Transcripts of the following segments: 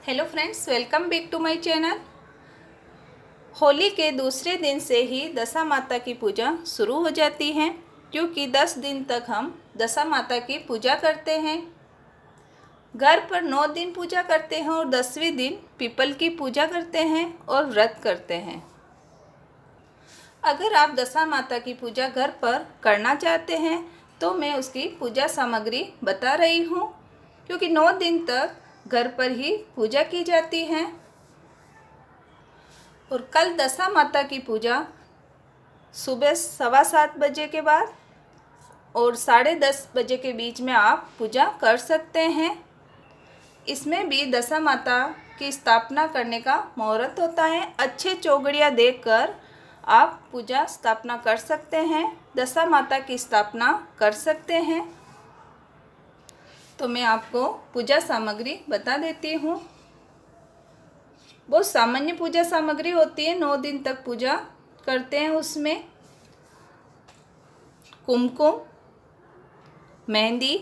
Hello friends, welcome back to my channel. Holi के दूसरे दिन से ही दशा माता की पूजा शुरू हो जाती है, क्योंकि 10 दिन तक हम दशा माता की पूजा करते हैं। घर पर 9 दिन पूजा करते हैं और 10वें दिन पीपल की पूजा करते हैं और व्रत करते हैं। अगर आप दशा माता की पूजा घर पर करना चाहते हैं तो मैं उसकी पूजा सामग्री बता रही हूँ, क्योंकि 9 दिन तक घर पर ही पूजा की जाती है। और कल दशा माता की पूजा सुबह 7:15 बजे के बाद और 10:30 बजे के बीच में आप पूजा कर सकते हैं। इसमें भी दशा माता की स्थापना करने का मुहूर्त होता है। अच्छे चौगड़िया देखकर आप पूजा स्थापना कर सकते हैं, दशा माता की स्थापना कर सकते हैं। तो मैं आपको पूजा सामग्री बता देती हूँ। बहुत सामान्य पूजा सामग्री होती है, 9 दिन तक पूजा करते हैं। उसमें कुमकुम, मेहंदी,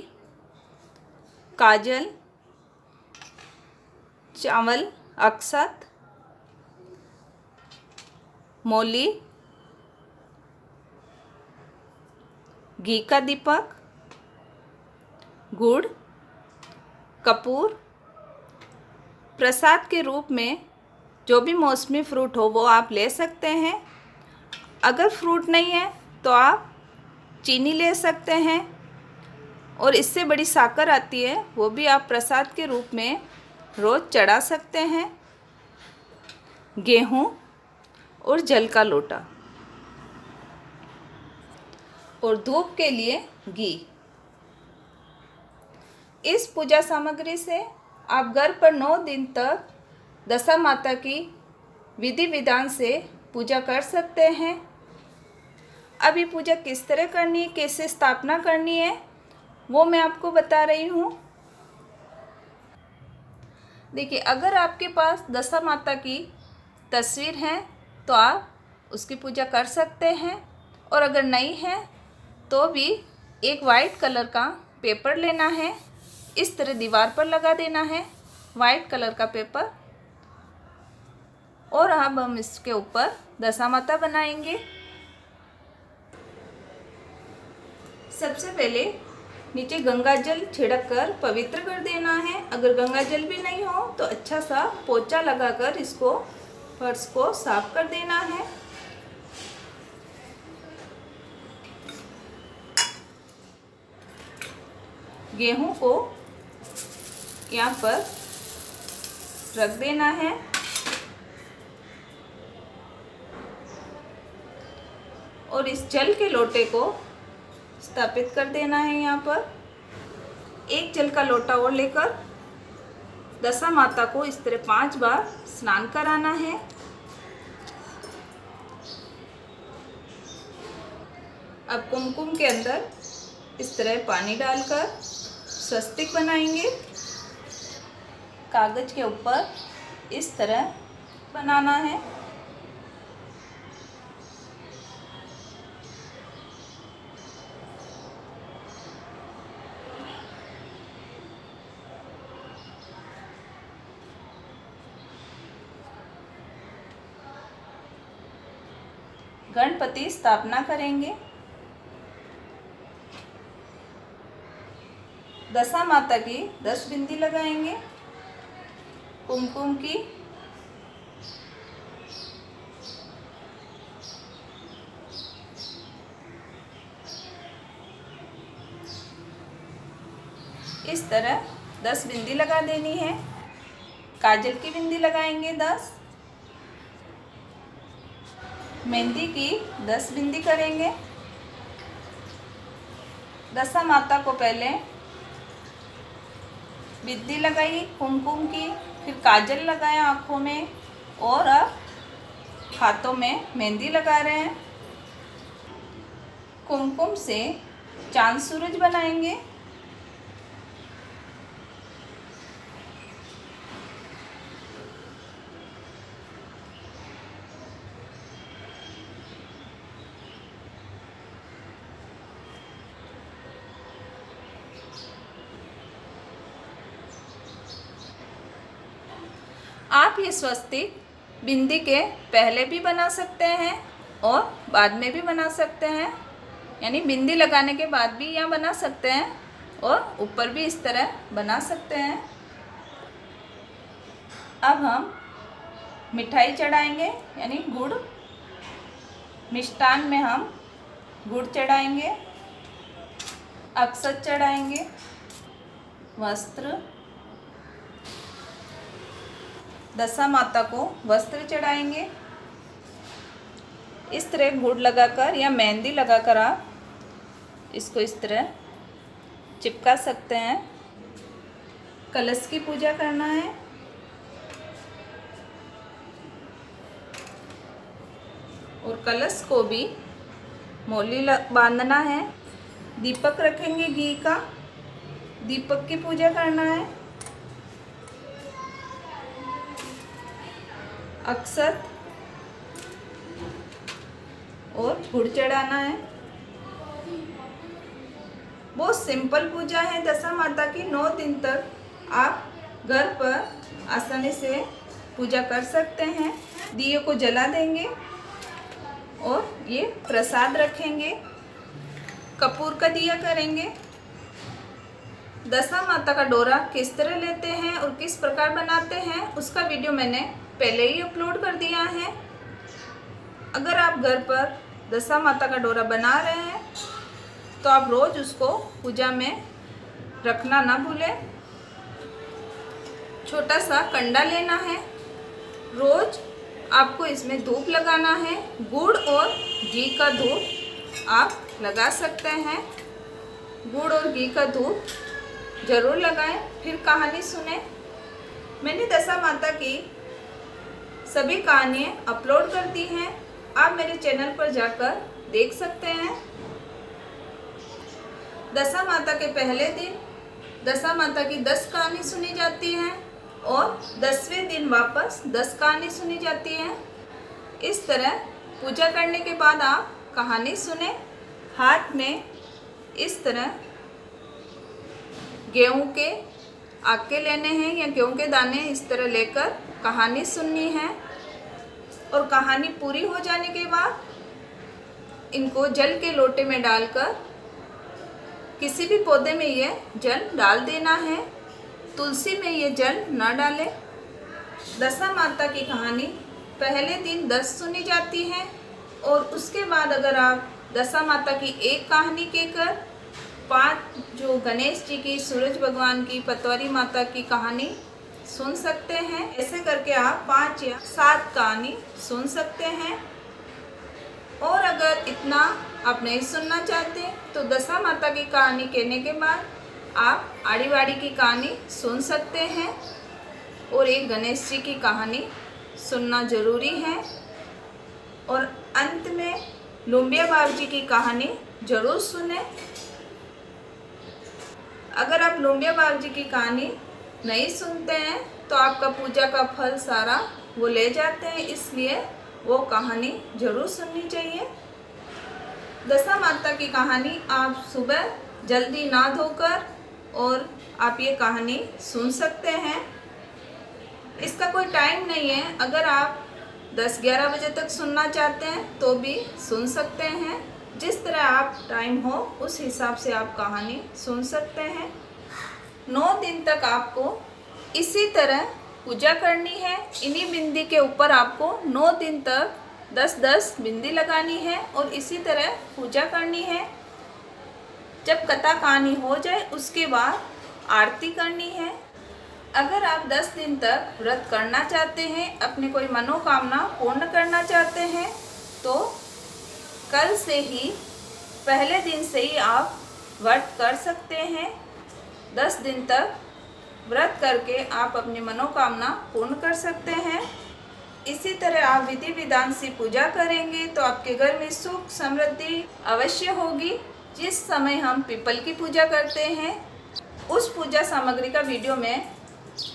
काजल, चावल, अक्षत, मौली, घी का दीपक, गुड़, कपूर। प्रसाद के रूप में जो भी मौसमी फ्रूट हो वो आप ले सकते हैं। अगर फ्रूट नहीं है तो आप चीनी ले सकते हैं, और इससे बड़ी साकर आती है, वो भी आप प्रसाद के रूप में रोज़ चढ़ा सकते हैं। गेहूँ और जल का लोटा, और धूप के लिए घी। इस पूजा सामग्री से आप घर पर 9 दिन तक दशा माता की विधि विधान से पूजा कर सकते हैं। अभी पूजा किस तरह करनी है, कैसे स्थापना करनी है, वो मैं आपको बता रही हूँ। देखिए, अगर आपके पास दशा माता की तस्वीर है तो आप उसकी पूजा कर सकते हैं, और अगर नहीं है तो भी एक वाइट कलर का पेपर लेना है, इस तरह दीवार पर लगा देना है वाइट कलर का पेपर। और अब हम इसके ऊपर दशा माता बनाएंगे। सबसे पहले नीचे गंगा जल छिड़क कर पवित्र कर देना है। अगर गंगा जल भी नहीं हो तो अच्छा सा पोंछा लगाकर इसको फर्श को साफ कर देना है। गेहूं को यहाँ पर रख देना है, और इस जल के लोटे को स्थापित कर देना है। यहाँ पर एक जल का लोटा और लेकर दशा माता को इस तरह 5 बार स्नान कराना है। अब कुमकुम के अंदर इस तरह पानी डालकर स्वस्तिक बनाएंगे। कागज के ऊपर इस तरह बनाना है। गणपति स्थापना करेंगे। दशा माता की 10 बिंदी लगाएंगे कुमकुम की। इस तरह 10 बिंदी लगा देनी है। काजल की बिंदी लगाएंगे 10, मेहंदी की 10 बिंदी करेंगे। दशा माता को पहले बिंदी लगाई कुमकुम की, फिर काजल लगाया आँखों में, और अब हाथों में मेहंदी लगा रहे हैं। कुमकुम से चांद सूरज बनाएंगे। आप ये स्वस्तिक बिंदी के पहले भी बना सकते हैं और बाद में भी बना सकते हैं, यानी बिंदी लगाने के बाद भी यहाँ बना सकते हैं और ऊपर भी इस तरह बना सकते हैं। अब हम मिठाई चढ़ाएंगे, यानी गुड़, मिष्ठान में हम गुड़ चढ़ाएंगे, अक्षत चढ़ाएंगे, वस्त्र, दशा माता को वस्त्र चढ़ाएंगे। इस तरह गुड़ लगाकर या मेहंदी लगाकर आप इसको इस तरह चिपका सकते हैं। कलश की पूजा करना है। और कलश को भी मौली बांधना है। दीपक रखेंगे घी का, दीपक की पूजा करना है। अक्षत और गुड़ चढ़ाना है। बहुत सिंपल पूजा है दशा माता की। 9 दिन तक आप घर पर आसानी से पूजा कर सकते हैं। दिए को जला देंगे और ये प्रसाद रखेंगे। कपूर का दिया करेंगे। दशा माता का डोरा किस तरह लेते हैं और किस प्रकार बनाते हैं उसका वीडियो मैंने पहले ही अपलोड कर दिया है। अगर आप घर पर दशा माता का डोरा बना रहे हैं तो आप रोज़ उसको पूजा में रखना ना भूलें। छोटा सा कंडा लेना है। रोज़ आपको इसमें धूप लगाना है। गुड़ और घी का धूप आप लगा सकते हैं। गुड़ और घी का धूप ज़रूर लगाएं। फिर कहानी सुने। मैंने दशा माता की सभी कहानियाँ अपलोड कर दी हैं। आप मेरे चैनल पर जाकर देख सकते हैं। दशा माता के पहले दिन दशा माता की 10 कहानी सुनी जाती हैं और 10वें दिन वापस 10 कहानी सुनी जाती हैं। इस तरह पूजा करने के बाद आप कहानी सुने। हाथ में इस तरह गेहूं के आके लेने हैं या गेहूं के दाने इस तरह लेकर कहानी सुननी है। और कहानी पूरी हो जाने के बाद इनको जल के लोटे में डालकर किसी भी पौधे में ये जल डाल देना है। तुलसी में ये जल न डालें। दशा माता की कहानी पहले दिन 10 सुनी जाती है और उसके बाद अगर आप दशा माता की एक कहानी कहकर 5 जो गणेश जी की, सूरज भगवान की, पतवारी माता की कहानी सुन सकते हैं। ऐसे करके आप 5 या 7 कहानी सुन सकते हैं। और अगर इतना आप नहीं सुनना चाहते तो दशा माता की कहानी कहने के बाद आप आड़ी बाड़ी की कहानी सुन सकते हैं और एक गणेश जी की कहानी सुनना ज़रूरी है। और अंत में लुम्बिया बाबू जी की कहानी ज़रूर सुने। अगर आप लुम्बिया बाबू जी की कहानी नहीं सुनते हैं तो आपका पूजा का फल सारा वो ले जाते हैं, इसलिए वो कहानी ज़रूर सुननी चाहिए। दशा माता की कहानी आप सुबह जल्दी ना धोकर और आप ये कहानी सुन सकते हैं। इसका कोई टाइम नहीं है। अगर आप 10-11 बजे तक सुनना चाहते हैं तो भी सुन सकते हैं। जिस तरह आप टाइम हो उस हिसाब से आप कहानी सुन सकते हैं। 9 दिन तक आपको इसी तरह पूजा करनी है। इन्हीं बिंदी के ऊपर आपको 9 दिन तक 10-10 बिंदी लगानी है और इसी तरह पूजा करनी है। जब कथा कहानी हो जाए उसके बाद आरती करनी है। अगर आप 10 दिन तक व्रत करना चाहते हैं, अपनी कोई मनोकामना पूर्ण करना चाहते हैं तो कल से ही, पहले दिन से ही आप व्रत कर सकते हैं। 10 दिन तक व्रत करके आप अपनी मनोकामना पूर्ण कर सकते हैं। इसी तरह आप विधि विधान से पूजा करेंगे तो आपके घर में सुख समृद्धि अवश्य होगी। जिस समय हम पीपल की पूजा करते हैं उस पूजा सामग्री का वीडियो मैं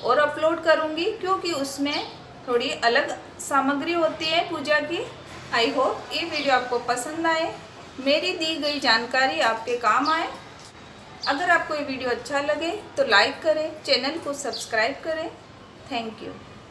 और अपलोड करूंगी, क्योंकि उसमें थोड़ी अलग सामग्री होती है पूजा की। आई होप ये वीडियो आपको पसंद आए, मेरी दी गई जानकारी आपके काम आए। अगर आपको ये वीडियो अच्छा लगे तो लाइक करें, चैनल को सब्सक्राइब करें। Thank you.